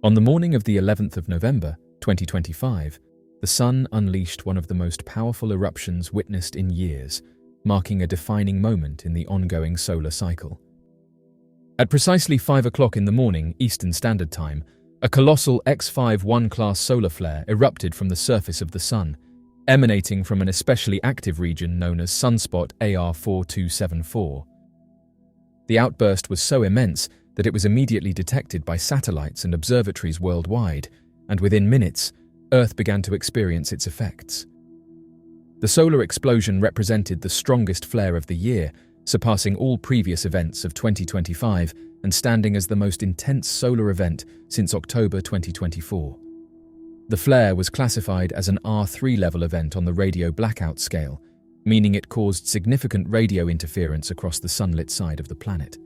On the morning of the 11th of November, 2025, the Sun unleashed one of the most powerful eruptions witnessed in years, marking a defining moment in the ongoing solar cycle. At precisely 5 o'clock in the morning, Eastern Standard Time, a colossal X5-1 class solar flare erupted from the surface of the Sun, emanating from an especially active region known as sunspot AR4274. The outburst was so immense that it was immediately detected by satellites and observatories worldwide, and within minutes, Earth began to experience its effects. The solar explosion represented the strongest flare of the year, surpassing all previous events of 2025 and standing as the most intense solar event since October 2024. The flare was classified as an R3 level event on the radio blackout scale, meaning it caused significant radio interference across the sunlit side of the planet.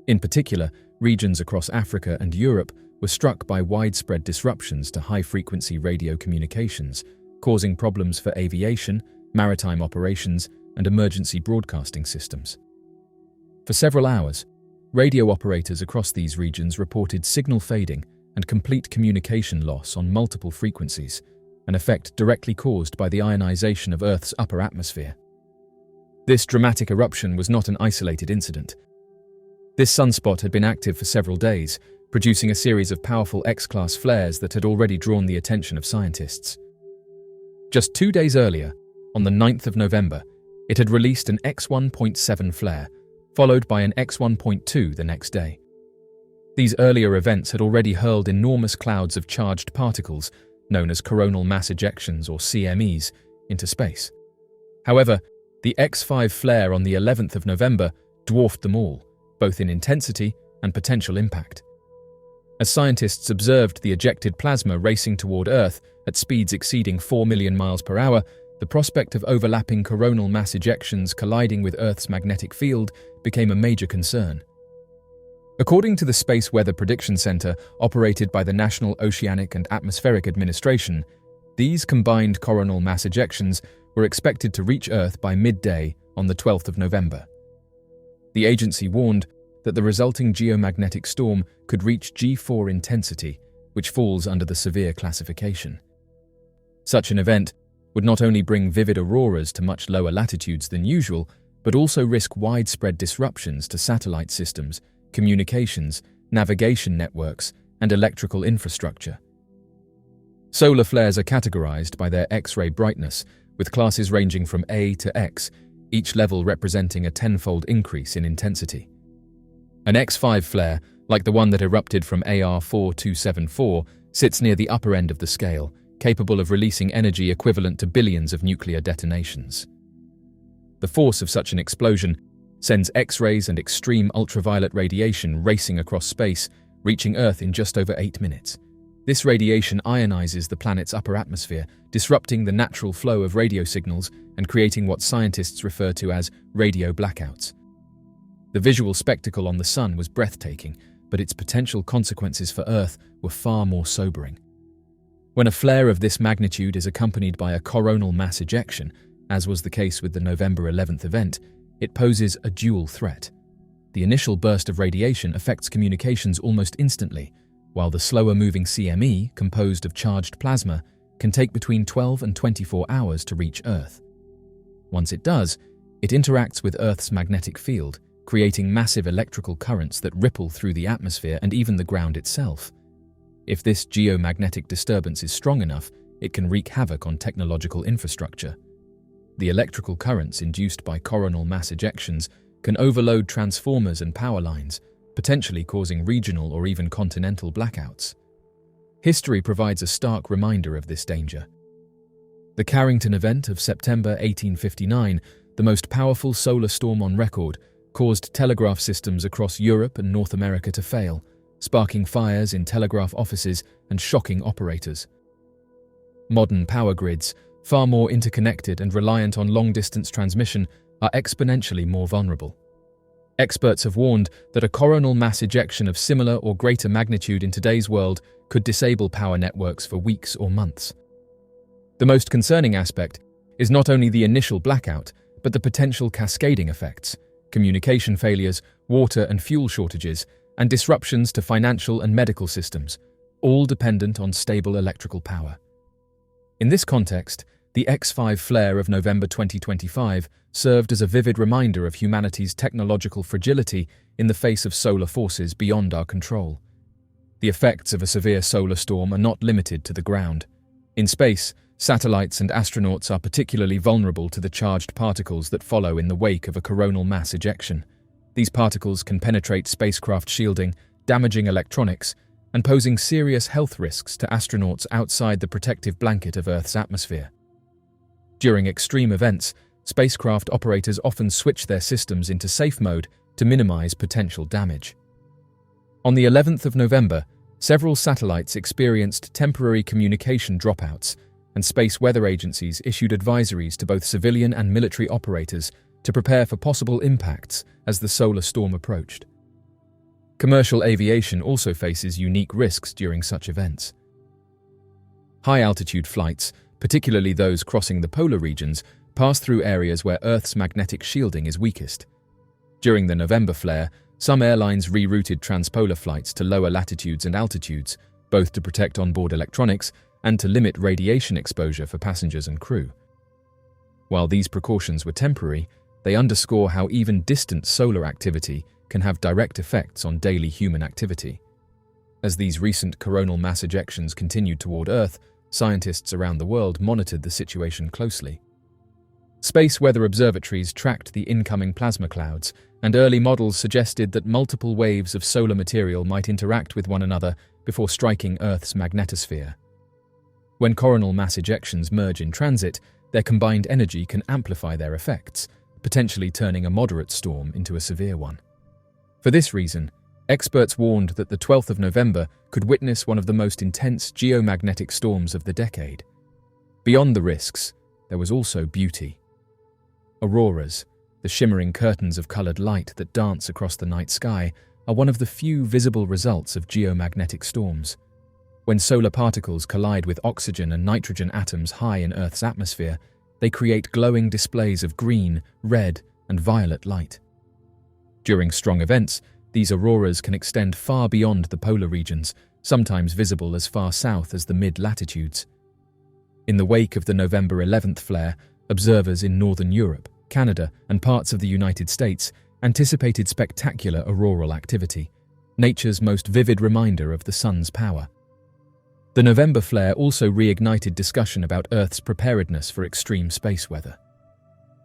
In particular, regions across Africa and Europe were struck by widespread disruptions to high-frequency radio communications, causing problems for aviation, maritime operations, and emergency broadcasting systems. For several hours, radio operators across these regions reported signal fading and complete communication loss on multiple frequencies, an effect directly caused by the ionization of Earth's upper atmosphere. This dramatic eruption was not an isolated incident. This sunspot had been active for several days, producing a series of powerful X-class flares that had already drawn the attention of scientists. Just 2 days earlier, on the 9th of November, it had released an X1.7 flare, followed by an X1.2 the next day. These earlier events had already hurled enormous clouds of charged particles, known as coronal mass ejections or CMEs, into space. However, the X5 flare on the 11th of November dwarfed them all, both in intensity and potential impact. As scientists observed the ejected plasma racing toward Earth at speeds exceeding 4 million miles per hour, the prospect of overlapping coronal mass ejections colliding with Earth's magnetic field became a major concern. According to the Space Weather Prediction Center, operated by the National Oceanic and Atmospheric Administration, these combined coronal mass ejections were expected to reach Earth by midday on the 12th of November. The agency warned that the resulting geomagnetic storm could reach G4 intensity, which falls under the severe classification. Such an event would not only bring vivid auroras to much lower latitudes than usual, but also risk widespread disruptions to satellite systems, communications, navigation networks, and electrical infrastructure. Solar flares are categorized by their X-ray brightness, with classes ranging from A to X, each level representing a tenfold increase in intensity. An X5 flare, like the one that erupted from AR4274, sits near the upper end of the scale, capable of releasing energy equivalent to billions of nuclear detonations. The force of such an explosion sends X-rays and extreme ultraviolet radiation racing across space, reaching Earth in just over 8 minutes. This radiation ionizes the planet's upper atmosphere, disrupting the natural flow of radio signals and creating what scientists refer to as radio blackouts. The visual spectacle on the Sun was breathtaking, but its potential consequences for Earth were far more sobering. When a flare of this magnitude is accompanied by a coronal mass ejection, as was the case with the November 11th event, it poses a dual threat. The initial burst of radiation affects communications almost instantly, while the slower-moving CME, composed of charged plasma, can take between 12 and 24 hours to reach Earth. Once it does, it interacts with Earth's magnetic field, creating massive electrical currents that ripple through the atmosphere and even the ground itself. If this geomagnetic disturbance is strong enough, it can wreak havoc on technological infrastructure. The electrical currents induced by coronal mass ejections can overload transformers and power lines, potentially causing regional or even continental blackouts. History provides a stark reminder of this danger. The Carrington event of September 1859, the most powerful solar storm on record, caused telegraph systems across Europe and North America to fail, sparking fires in telegraph offices and shocking operators. Modern power grids, far more interconnected and reliant on long-distance transmission, are exponentially more vulnerable. Experts have warned that a coronal mass ejection of similar or greater magnitude in today's world could disable power networks for weeks or months. The most concerning aspect is not only the initial blackout, but the potential cascading effects, communication failures, water and fuel shortages, and disruptions to financial and medical systems, all dependent on stable electrical power. In this context, the X5 flare of November 2025 served as a vivid reminder of humanity's technological fragility in the face of solar forces beyond our control. The effects of a severe solar storm are not limited to the ground. In space, satellites and astronauts are particularly vulnerable to the charged particles that follow in the wake of a coronal mass ejection. These particles can penetrate spacecraft shielding, damaging electronics, and posing serious health risks to astronauts outside the protective blanket of Earth's atmosphere. During extreme events, spacecraft operators often switch their systems into safe mode to minimize potential damage. On the 11th of November, several satellites experienced temporary communication dropouts, and space weather agencies issued advisories to both civilian and military operators to prepare for possible impacts as the solar storm approached. Commercial aviation also faces unique risks during such events. High-altitude flights, particularly those crossing the polar regions, pass through areas where Earth's magnetic shielding is weakest. During the November flare, some airlines rerouted transpolar flights to lower latitudes and altitudes, both to protect onboard electronics and to limit radiation exposure for passengers and crew. While these precautions were temporary, they underscore how even distant solar activity can have direct effects on daily human activity. As these recent coronal mass ejections continued toward Earth, scientists around the world monitored the situation closely. Space weather observatories tracked the incoming plasma clouds, and early models suggested that multiple waves of solar material might interact with one another before striking Earth's magnetosphere. When coronal mass ejections merge in transit, their combined energy can amplify their effects, potentially turning a moderate storm into a severe one. For this reason, experts warned that the 12th of November could witness one of the most intense geomagnetic storms of the decade. Beyond the risks, there was also beauty. Auroras, the shimmering curtains of colored light that dance across the night sky, are one of the few visible results of geomagnetic storms. When solar particles collide with oxygen and nitrogen atoms high in Earth's atmosphere, they create glowing displays of green, red, and violet light. During strong events, these auroras can extend far beyond the polar regions, sometimes visible as far south as the mid-latitudes. In the wake of the November 11th flare, observers in northern Europe, Canada, and parts of the United States anticipated spectacular auroral activity, nature's most vivid reminder of the sun's power. The November flare also reignited discussion about Earth's preparedness for extreme space weather.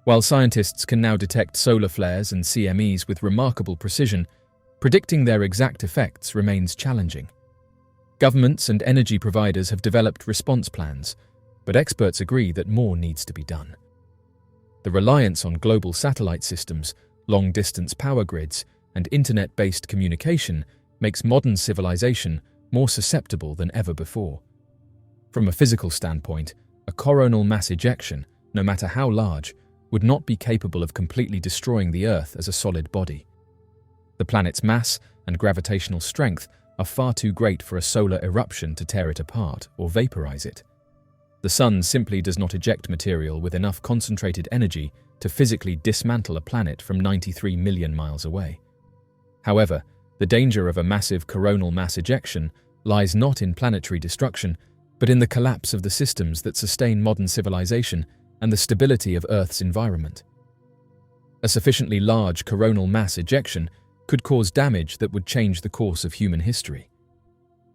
While scientists can now detect solar flares and CMEs with remarkable precision, predicting their exact effects remains challenging. Governments and energy providers have developed response plans, but experts agree that more needs to be done. The reliance on global satellite systems, long-distance power grids, and internet-based communication makes modern civilization more susceptible than ever before. From a physical standpoint, a coronal mass ejection, no matter how large, would not be capable of completely destroying the Earth as a solid body. The planet's mass and gravitational strength are far too great for a solar eruption to tear it apart or vaporize it. The Sun simply does not eject material with enough concentrated energy to physically dismantle a planet from 93 million miles away. However, the danger of a massive coronal mass ejection lies not in planetary destruction, but in the collapse of the systems that sustain modern civilization and the stability of Earth's environment. A sufficiently large coronal mass ejection could cause damage that would change the course of human history.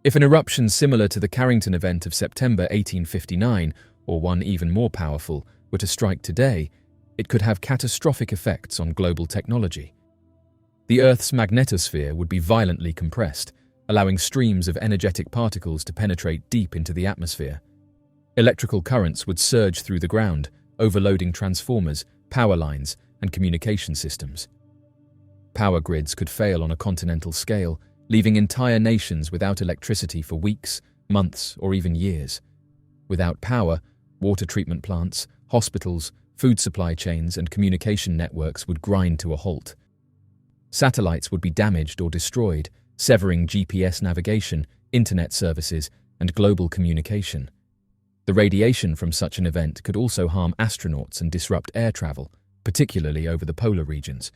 If an eruption similar to the Carrington event of September 1859, or one even more powerful, were to strike today, it could have catastrophic effects on global technology. The Earth's magnetosphere would be violently compressed, allowing streams of energetic particles to penetrate deep into the atmosphere. Electrical currents would surge through the ground, overloading transformers, power lines, and communication systems. Power grids could fail on a continental scale, leaving entire nations without electricity for weeks, months, or even years. Without power, water treatment plants, hospitals, food supply chains, and communication networks would grind to a halt. Satellites would be damaged or destroyed, severing GPS navigation, internet services, and global communication. The radiation from such an event could also harm astronauts and disrupt air travel, particularly over the polar regions.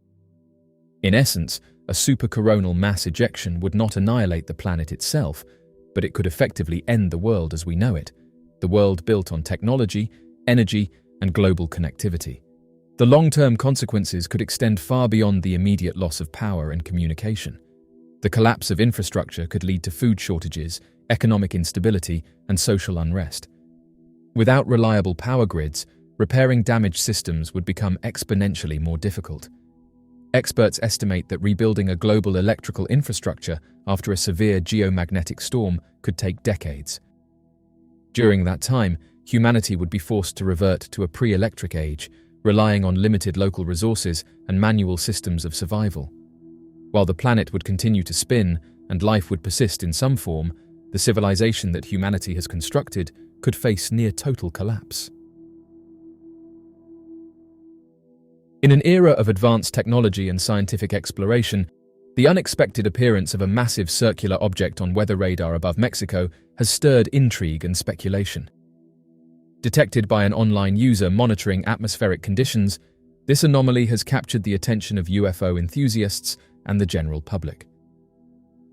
In essence, a supercoronal mass ejection would not annihilate the planet itself, but it could effectively end the world as we know it, the world built on technology, energy, and global connectivity. The long-term consequences could extend far beyond the immediate loss of power and communication. The collapse of infrastructure could lead to food shortages, economic instability, and social unrest. Without reliable power grids, repairing damaged systems would become exponentially more difficult. Experts estimate that rebuilding a global electrical infrastructure after a severe geomagnetic storm could take decades. During that time, humanity would be forced to revert to a pre-electric age, relying on limited local resources and manual systems of survival. While the planet would continue to spin and life would persist in some form, the civilization that humanity has constructed could face near total collapse. In an era of advanced technology and scientific exploration, the unexpected appearance of a massive circular object on weather radar above Mexico has stirred intrigue and speculation. Detected by an online user monitoring atmospheric conditions, this anomaly has captured the attention of UFO enthusiasts and the general public.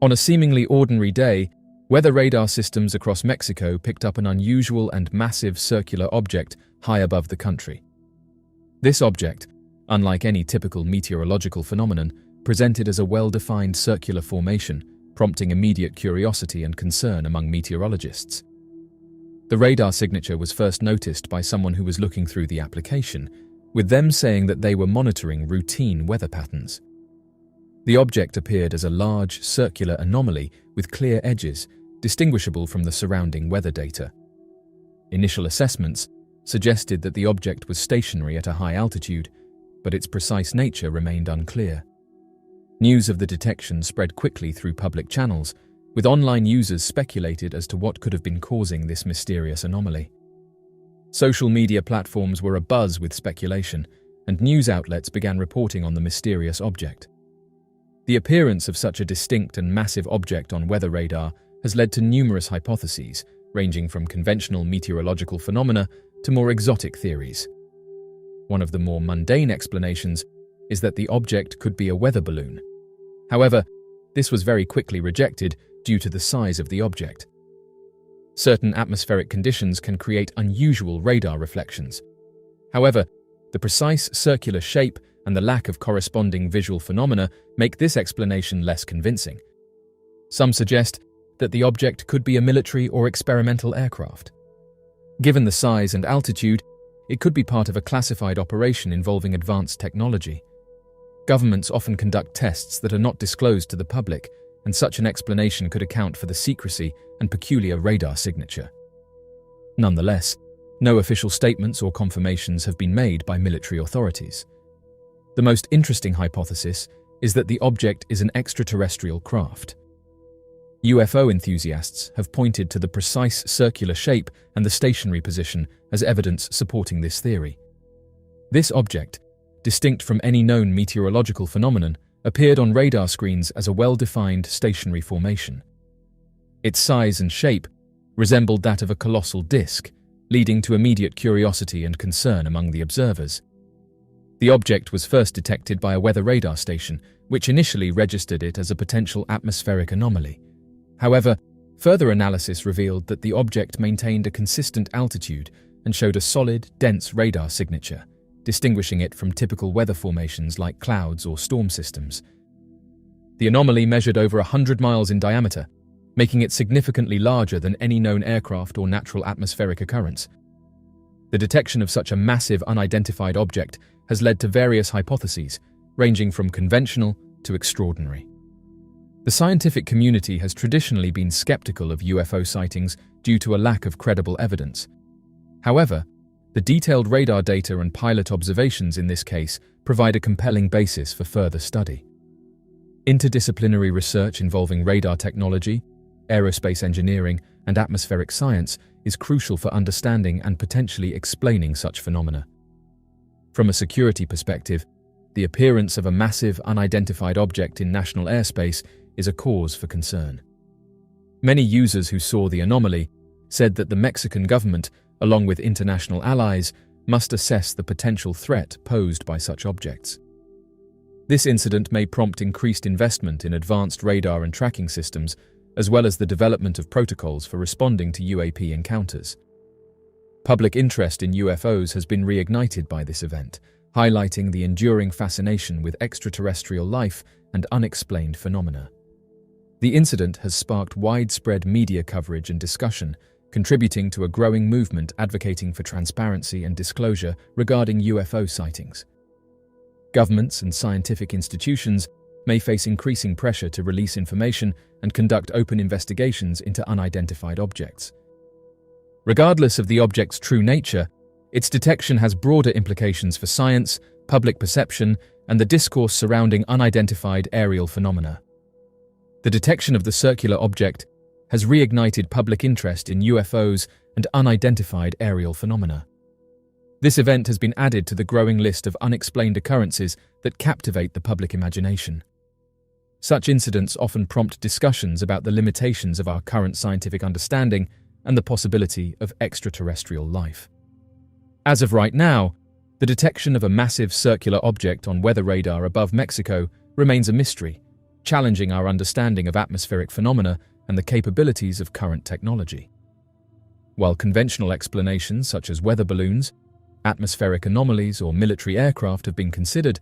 On a seemingly ordinary day, weather radar systems across Mexico picked up an unusual and massive circular object high above the country. This object, unlike any typical meteorological phenomenon, presented as a well-defined circular formation, prompting immediate curiosity and concern among meteorologists. The radar signature was first noticed by someone who was looking through the application, with them saying that they were monitoring routine weather patterns. The object appeared as a large, circular anomaly with clear edges, distinguishable from the surrounding weather data. Initial assessments suggested that the object was stationary at a high altitude, but its precise nature remained unclear. News of the detection spread quickly through public channels, with online users speculated as to what could have been causing this mysterious anomaly. Social media platforms were abuzz with speculation, and news outlets began reporting on the mysterious object. The appearance of such a distinct and massive object on weather radar has led to numerous hypotheses, ranging from conventional meteorological phenomena to more exotic theories. One of the more mundane explanations is that the object could be a weather balloon. However, this was very quickly rejected due to the size of the object. Certain atmospheric conditions can create unusual radar reflections. However, the precise circular shape and the lack of corresponding visual phenomena make this explanation less convincing. Some suggest that the object could be a military or experimental aircraft. Given the size and altitude, it could be part of a classified operation involving advanced technology. Governments often conduct tests that are not disclosed to the public, and such an explanation could account for the secrecy and peculiar radar signature. Nonetheless, no official statements or confirmations have been made by military authorities. The most interesting hypothesis is that the object is an extraterrestrial craft. UFO enthusiasts have pointed to the precise circular shape and the stationary position as evidence supporting this theory. This object, distinct from any known meteorological phenomenon, appeared on radar screens as a well-defined stationary formation. Its size and shape resembled that of a colossal disk, leading to immediate curiosity and concern among the observers. The object was first detected by a weather radar station, which initially registered it as a potential atmospheric anomaly. However, further analysis revealed that the object maintained a consistent altitude and showed a solid, dense radar signature, distinguishing it from typical weather formations like clouds or storm systems. The anomaly measured over 100 miles in diameter, making it significantly larger than any known aircraft or natural atmospheric occurrence. The detection of such a massive unidentified object has led to various hypotheses, ranging from conventional to extraordinary. The scientific community has traditionally been skeptical of UFO sightings due to a lack of credible evidence. However, the detailed radar data and pilot observations in this case provide a compelling basis for further study. Interdisciplinary research involving radar technology, aerospace engineering, and atmospheric science is crucial for understanding and potentially explaining such phenomena. From a security perspective, the appearance of a massive unidentified object in national airspace is a cause for concern. Many users who saw the anomaly said that the Mexican government, along with international allies, must assess the potential threat posed by such objects. This incident may prompt increased investment in advanced radar and tracking systems, as well as the development of protocols for responding to UAP encounters. Public interest in UFOs has been reignited by this event, highlighting the enduring fascination with extraterrestrial life and unexplained phenomena. The incident has sparked widespread media coverage and discussion, contributing to a growing movement advocating for transparency and disclosure regarding UFO sightings. Governments and scientific institutions may face increasing pressure to release information and conduct open investigations into unidentified objects. Regardless of the object's true nature, its detection has broader implications for science, public perception, and the discourse surrounding unidentified aerial phenomena. The detection of the circular object has reignited public interest in UFOs and unidentified aerial phenomena. This event has been added to the growing list of unexplained occurrences that captivate the public imagination. Such incidents often prompt discussions about the limitations of our current scientific understanding and the possibility of extraterrestrial life. As of right now, the detection of a massive circular object on weather radar above Mexico remains a mystery, challenging our understanding of atmospheric phenomena and the capabilities of current technology. While conventional explanations such as weather balloons, atmospheric anomalies, or military aircraft have been considered,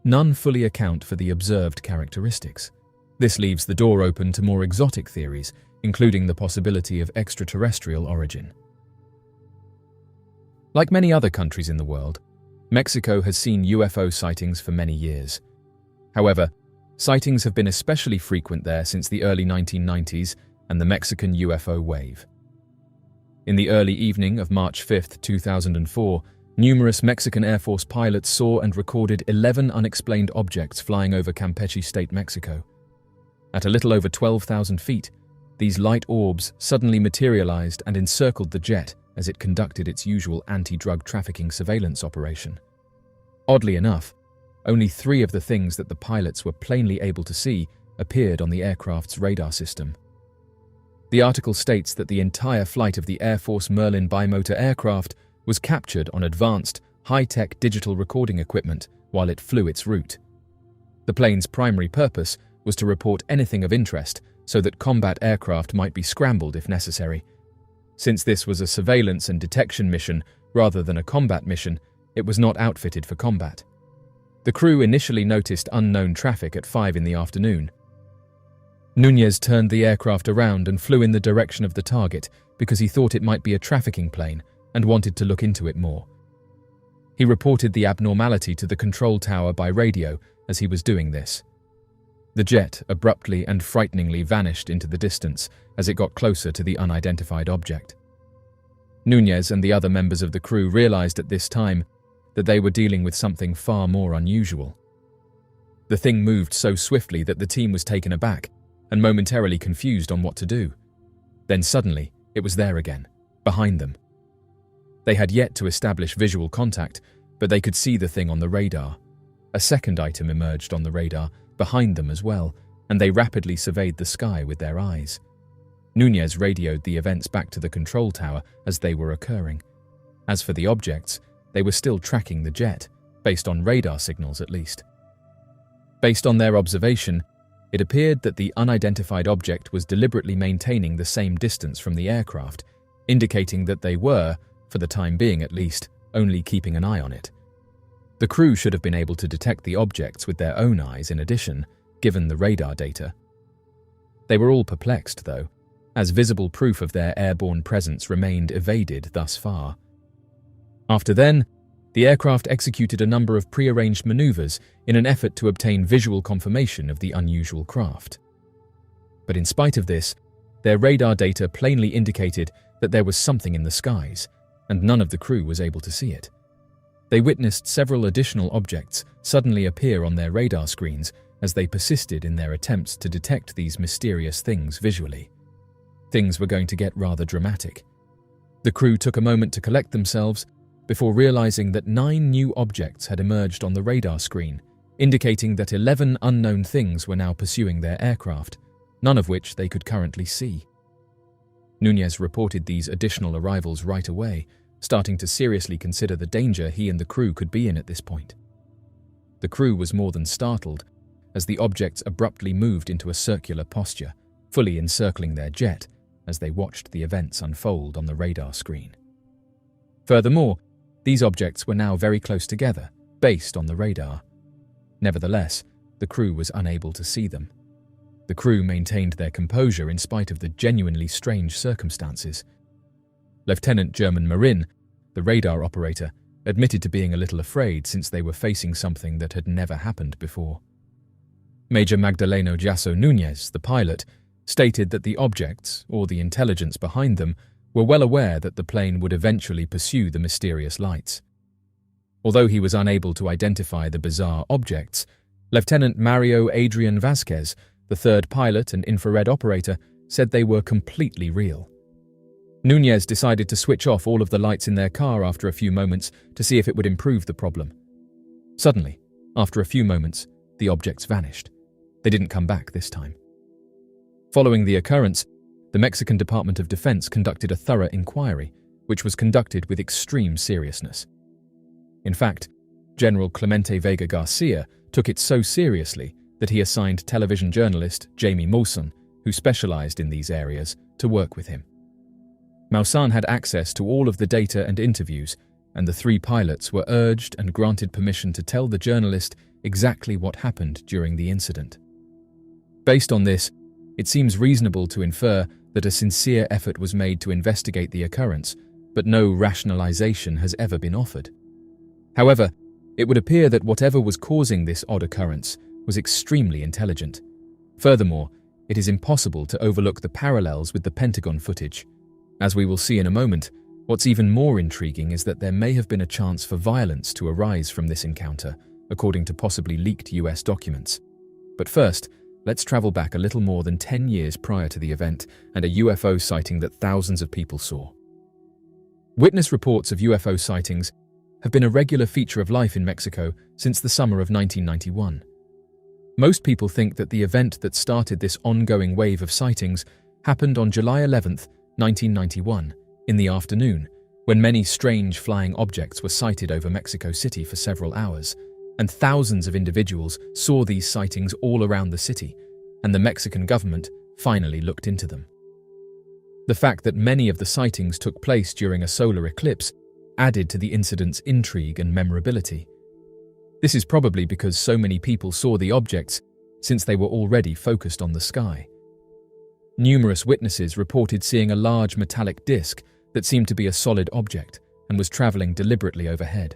none fully account for the observed characteristics. This leaves the door open to more exotic theories, including the possibility of extraterrestrial origin. Like many other countries in the world, Mexico has seen UFO sightings for many years. However, sightings have been especially frequent there since the early 1990s and the Mexican UFO wave. In the early evening of March 5, 2004, numerous Mexican Air Force pilots saw and recorded 11 unexplained objects flying over Campeche State, Mexico. At a little over 12,000 feet, these light orbs suddenly materialized and encircled the jet as it conducted its usual anti-drug trafficking surveillance operation. Oddly enough, only 3 of the things that the pilots were plainly able to see appeared on the aircraft's radar system. The article states that the entire flight of the Air Force Merlin bimotor aircraft was captured on advanced, high-tech digital recording equipment while it flew its route. The plane's primary purpose was to report anything of interest so that combat aircraft might be scrambled if necessary. Since this was a surveillance and detection mission rather than a combat mission, it was not outfitted for combat. The crew initially noticed unknown traffic at 5 in the afternoon. Núñez turned the aircraft around and flew in the direction of the target because he thought it might be a trafficking plane and wanted to look into it more. He reported the abnormality to the control tower by radio as he was doing this. The jet abruptly and frighteningly vanished into the distance as it got closer to the unidentified object. Núñez and the other members of the crew realized at this time that they were dealing with something far more unusual. The thing moved so swiftly that the team was taken aback and momentarily confused on what to do. Then suddenly, it was there again, behind them. They had yet to establish visual contact, but they could see the thing on the radar. A second item emerged on the radar, behind them as well, and they rapidly surveyed the sky with their eyes. Núñez radioed the events back to the control tower as they were occurring. As for the objects, they were still tracking the jet, based on radar signals at least. Based on their observation, it appeared that the unidentified object was deliberately maintaining the same distance from the aircraft, indicating that they were, for the time being at least, only keeping an eye on it. The crew should have been able to detect the objects with their own eyes in addition, given the radar data. They were all perplexed, though, as visible proof of their airborne presence remained evaded thus far. After then, the aircraft executed a number of prearranged maneuvers in an effort to obtain visual confirmation of the unusual craft. But in spite of this, their radar data plainly indicated that there was something in the skies, and none of the crew was able to see it. They witnessed several additional objects suddenly appear on their radar screens as they persisted in their attempts to detect these mysterious things visually. Things were going to get rather dramatic. The crew took a moment to collect themselves before realizing that 9 new objects had emerged on the radar screen, indicating that 11 unknown things were now pursuing their aircraft, none of which they could currently see. Núñez reported these additional arrivals right away, starting to seriously consider the danger he and the crew could be in at this point. The crew was more than startled as the objects abruptly moved into a circular posture, fully encircling their jet as they watched the events unfold on the radar screen. Furthermore, these objects were now very close together, based on the radar. Nevertheless, the crew was unable to see them. The crew maintained their composure in spite of the genuinely strange circumstances. Lieutenant German Marin, the radar operator, admitted to being a little afraid since they were facing something that had never happened before. Major Magdaleno Jasso Núñez, the pilot, stated that the objects, or the intelligence behind them, were well aware that the plane would eventually pursue the mysterious lights. Although he was unable to identify the bizarre objects, Lieutenant Mario Adrian Vasquez, the third pilot and infrared operator, said they were completely real. Núñez decided to switch off all of the lights in their car after a few moments to see if it would improve the problem. Suddenly, after a few moments, the objects vanished. They didn't come back this time. Following the occurrence, the Mexican Department of Defense conducted a thorough inquiry, which was conducted with extreme seriousness. In fact, General Clemente Vega Garcia took it so seriously that he assigned television journalist Jamie Maussan, who specialized in these areas, to work with him. Maussan had access to all of the data and interviews, and the three pilots were urged and granted permission to tell the journalist exactly what happened during the incident. Based on this, it seems reasonable to infer that a sincere effort was made to investigate the occurrence, but no rationalization has ever been offered. However, it would appear that whatever was causing this odd occurrence was extremely intelligent. Furthermore, it is impossible to overlook the parallels with the Pentagon footage. As we will see in a moment, what's even more intriguing is that there may have been a chance for violence to arise from this encounter, according to possibly leaked US documents. But first, let's travel back a little more than 10 years prior to the event and a UFO sighting that thousands of people saw. Witness reports of UFO sightings have been a regular feature of life in Mexico since the summer of 1991. Most people think that the event that started this ongoing wave of sightings happened on July 11th, 1991, in the afternoon, when many strange flying objects were sighted over Mexico City for several hours, and thousands of individuals saw these sightings all around the city, and the Mexican government finally looked into them. The fact that many of the sightings took place during a solar eclipse added to the incident's intrigue and memorability. This is probably because so many people saw the objects since they were already focused on the sky. Numerous witnesses reported seeing a large metallic disc that seemed to be a solid object and was traveling deliberately overhead.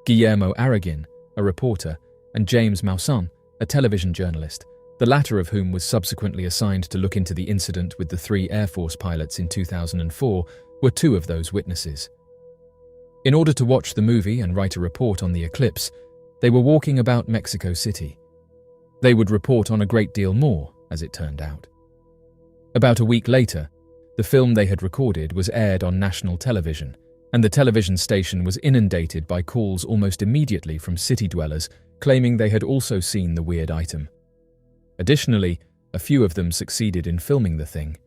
Guillermo Araguin, a reporter, and James Maussan, a television journalist, the latter of whom was subsequently assigned to look into the incident with the three Air Force pilots in 2004, were two of those witnesses. In order to watch the movie and write a report on the eclipse, they were walking about Mexico City. They would report on a great deal more, as it turned out. About a week later, the film they had recorded was aired on national television, and the television station was inundated by calls almost immediately from city dwellers claiming they had also seen the weird item. Additionally, a few of them succeeded in filming the thing.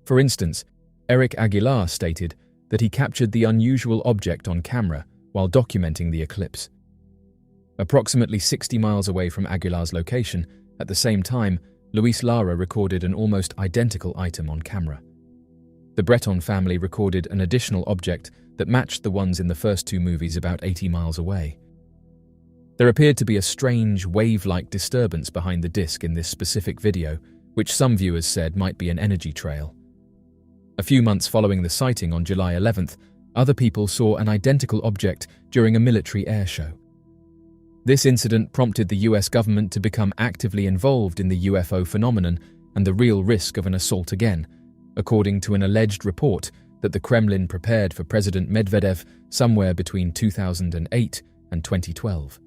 For instance, Eric Aguilar stated that he captured the unusual object on camera while documenting the eclipse. Approximately 60 miles away from Aguilar's location, at the same time, Luis Lara recorded an almost identical item on camera. The Breton family recorded an additional object that matched the ones in the first two movies about 80 miles away. There appeared to be a strange, wave-like disturbance behind the disc in this specific video, which some viewers said might be an energy trail. A few months following the sighting on July 11th, other people saw an identical object during a military air show. This incident prompted the US government to become actively involved in the UFO phenomenon and the real risk of an assault again, according to an alleged report that the Kremlin prepared for President Medvedev somewhere between 2008 and 2012.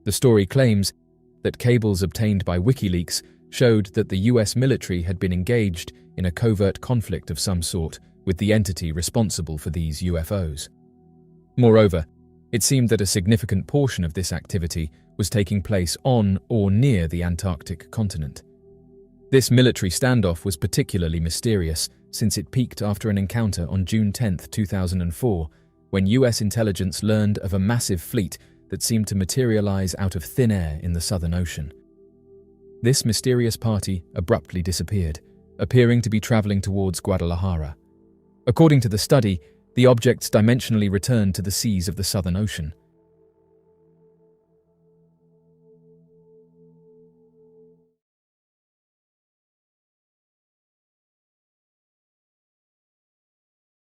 The story claims that cables obtained by WikiLeaks showed that the US military had been engaged in a covert conflict of some sort with the entity responsible for these UFOs. Moreover, it seemed that a significant portion of this activity was taking place on or near the Antarctic continent. This military standoff was particularly mysterious since it peaked after an encounter on June 10, 2004, when US intelligence learned of a massive fleet that seemed to materialize out of thin air in the Southern Ocean. This mysterious party abruptly disappeared, appearing to be traveling towards Guadalajara. According to the study, the objects dimensionally returned to the seas of the Southern Ocean.